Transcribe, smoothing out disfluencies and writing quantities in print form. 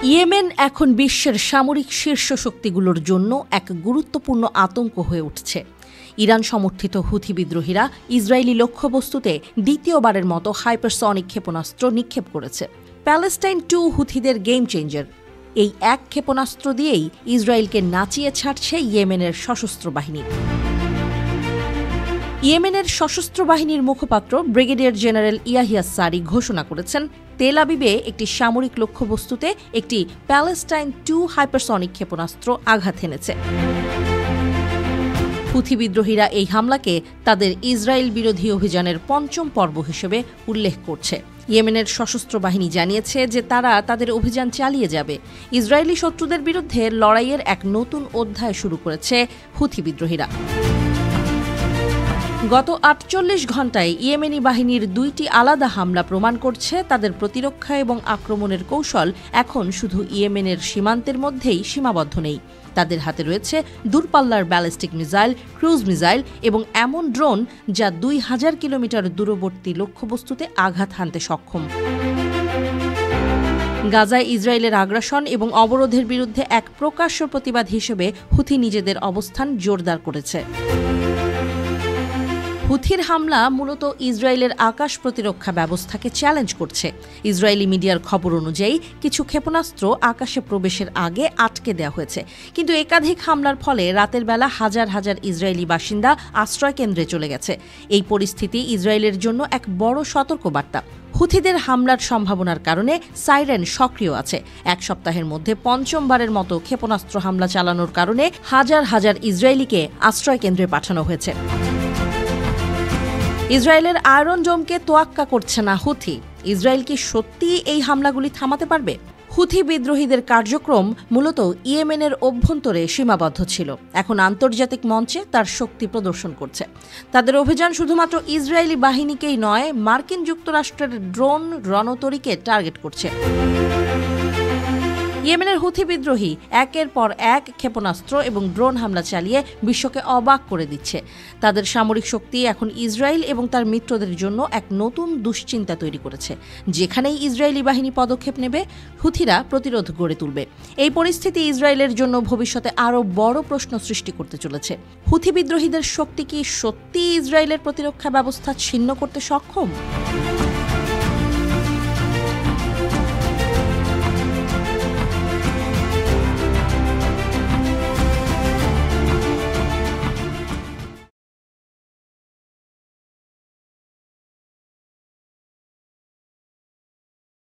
Yemen এখন বিশ্বের সামরিক শীর্ষ শক্তিগুলোর জন্য এক গুরুত্বপূর্ণ আতঙ্ক হয়ে উঠছে। ইরান সমর্থিত হুথি বিদ্রোহীরা ইসরায়েলি লক্ষ্যবস্তুতে দ্বিতীয়বারের মতো হাইপারসনিক ক্ষেপণাস্ত্র নিক্ষেপ করেছে। প্যালেস্টাইন 2 হুথিদের গেম চেঞ্জার। এই এক ক্ষেপণাস্ত্র দিয়েই ইসরায়েলকে নাচিয়ে ছাড়ছে ইয়েমেনের সশস্ত্র বাহিনী। ইয়েমেনের সশস্ত্র বাহিনীর মুখপাত্র ব্রিগেডিয়ার জেনারেল ইয়াহিয়া সারি ঘোষণা করেছেন, তেল আবিবে একটি সামরিক লক্ষ্যবস্তুতে একটি প্যালেস্টাইন 2 হাইপারসনিক ক্ষেপণাস্ত্র আঘাত হেনেছে। হুথি বিদ্রোহীরা এই হামলাকে তাদের ইসরায়েল বিরোধী অভিযানের পঞ্চম পর্ব হিসেবে উল্লেখ করছে। ইয়েমেনের সশস্ত্র বাহিনী জানিয়েছে যে তারা তাদের অভিযান চালিয়ে যাবে। ইসরায়েলি শত্রুদের বিরুদ্ধে লড়াইয়ের এক নতুন অধ্যায় শুরু করেছে হুথি বিদ্রোহীরা। গত ৪৮ ঘণ্টায় ইয়েমেনি বাহিনীর 2টি আলাদা হামলা প্রমাণ করছে তাদের প্রতিরক্ষা এবং আক্রমণের কৌশল এখন শুধু ইয়েমেনের সীমান্তের মধ্যেই সীমাবদ্ধ নেই। তাদের হাতে রয়েছে দূরপাল্লার ব্যালিস্টিক মিসাইল, ক্রুজ মিসাইল এবং এমন ড্রোন যা ২০০০ কিলোমিটার দূরবর্তী লক্ষ্যবস্তুতে আঘাত হানতে সক্ষম। গাজায় ইসরায়েলের আগ্রাসন এবং অবরোধের বিরুদ্ধে এক প্রকাশ্য প্রতিবাদ হিসেবে হুথি নিজেদের অবস্থান জোরদার করেছে। হুথির হামলা মূলত ইসরায়েলের আকাশ প্রতিরক্ষা ব্যবস্থাকে চ্যালেঞ্জ করছে। ইসরায়েলি মিডিয়ার খবর অনুযায়ী কিছু ক্ষেপণাস্ত্র আকাশে প্রবেশের আগে আটকে দেওয়া হয়েছে, কিন্তু একাধিক হামলার ফলে রাতের বেলা হাজার হাজার ইসরায়েলি বাসিন্দা আশ্রয়কেন্দ্রে চলে গেছে। এই পরিস্থিতি ইসরায়েলের জন্য এক বড় সতর্কবার্তা। হুথিদের হামলার সম্ভাবনার কারণে সাইরেন সক্রিয় আছে। এক সপ্তাহের মধ্যে পঞ্চমবারের মতো ক্ষেপণাস্ত্র হামলা চালানোর কারণে হাজার হাজার ইসরায়েলিকে আশ্রয়কেন্দ্রে পাঠানো হয়েছে। ইসরায়েলের আয়রন ডোমকে তোয়াক্কা করছে না হুথি। ইসরায়েল কি সত্যিই এই হামলাগুলি থামাতে পারবে? হুথি বিদ্রোহীদের কার্যক্রম মূলত ইয়েমেনের অভ্যন্তরে সীমাবদ্ধ ছিল, এখন আন্তর্জাতিক মঞ্চে তার শক্তি প্রদর্শন করছে। তাদের অভিযান শুধুমাত্র ইসরায়েলি বাহিনীকেই নয়, মার্কিন যুক্তরাষ্ট্রের ড্রোন রণতরীকে টার্গেট করছে। ইয়েমেনের হুথি বিদ্রোহী একের পর এক ক্ষেপণাস্ত্র এবং ড্রোন হামলা চালিয়ে বিশ্বকে অবাক করে দিচ্ছে। তাদের সামরিক শক্তি এখন ইসরায়েল এবং তার মিত্রদের জন্য এক নতুন দুশ্চিন্তা তৈরি করেছে। যেখানেই ইসরায়েলি বাহিনী পদক্ষেপ নেবে, হুথিরা প্রতিরোধ গড়ে তুলবে। এই পরিস্থিতি ইসরায়েলের জন্য ভবিষ্যতে আরও বড় প্রশ্ন সৃষ্টি করতে চলেছে। হুথি বিদ্রোহীদের শক্তি কি সত্যি ইসরায়েলের প্রতিরক্ষা ব্যবস্থা ছিন্ন করতে সক্ষম?